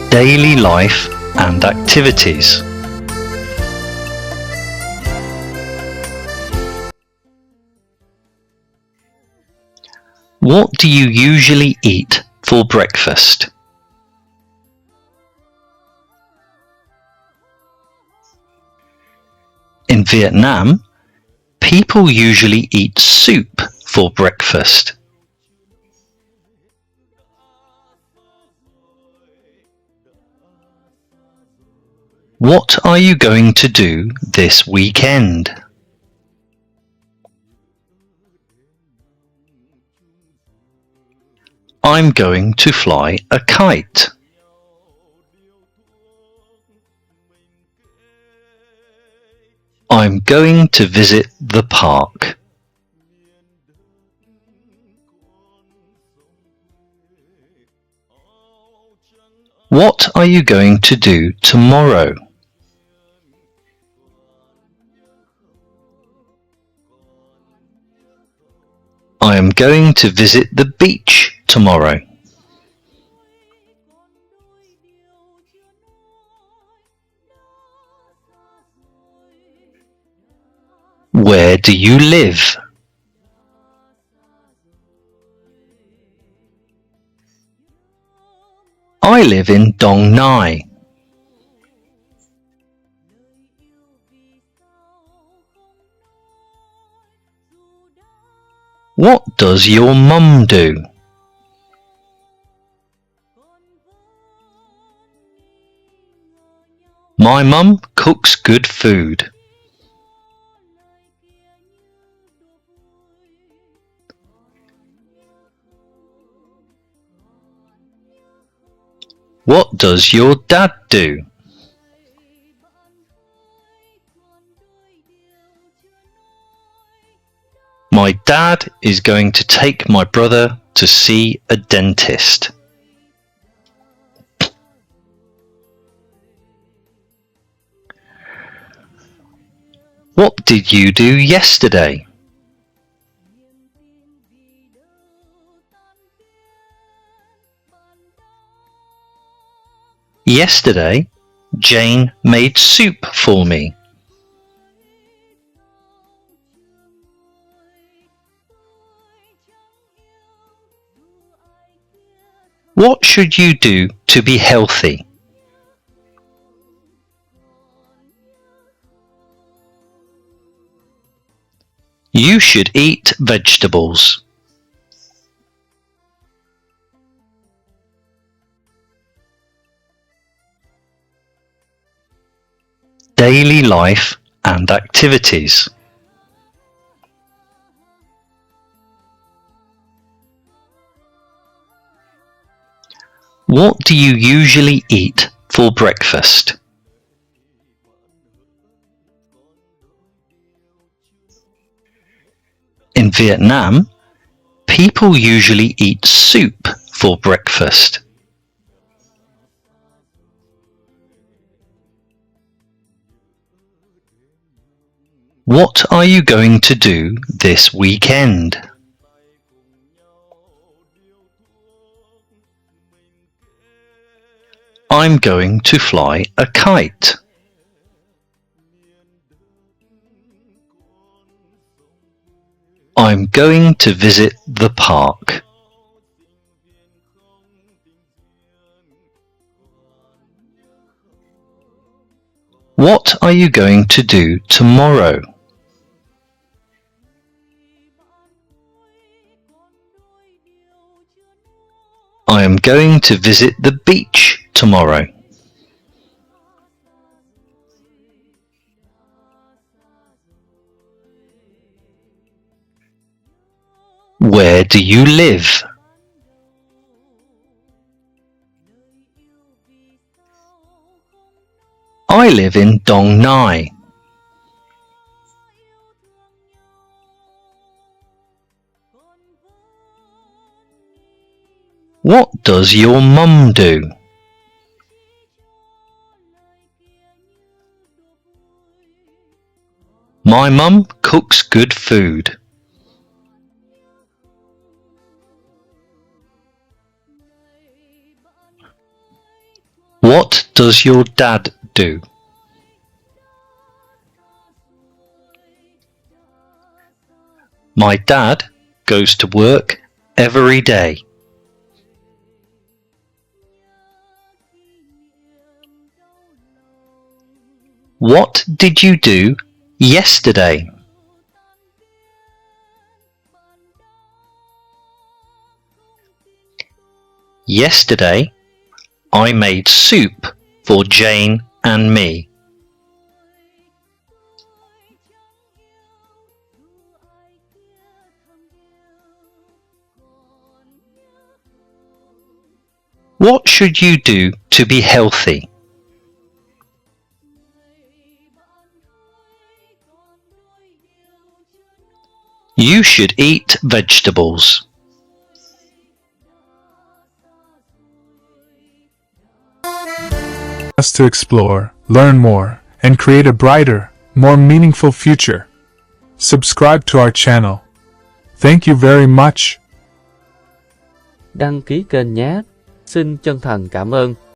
Daily life and activities. What do you usually eat for breakfast? In Vietnam, people usually eat soup for breakfast. What are you going to do this weekend? I'm going to fly a kite. I'm going to visit the park. What are you going to do tomorrow? I am going to visit the beach tomorrow. Where do you live? I live in Dong Nai. What does your mum do? My mum cooks good food. What does your dad do? My dad is going to take my brother to see a dentist. What did you do yesterday? Yesterday, Jane made soup for me. What should you do to be healthy? You should eat vegetables. Daily life and activities. What do you usually eat for breakfast? In Vietnam, people usually eat soup for breakfast. What are you going to do this weekend? I'm going to fly a kite. I'm going to visit the park. What are you going to do tomorrow? I am going to visit the beach tomorrow. Where do you live? I live in Dong Nai. What does your mum do? My mum cooks good food. What does your dad do? My dad goes to work every day. What did you do yesterday? Yesterday, I made soup for Jane and me. What should you do to be healthy? You should eat vegetables. Us to explore, learn more, and create a brighter, more meaningful future. Subscribe to our channel. Thank you very much. Đăng ký kênh nhé. Xin chân thành cảm ơn.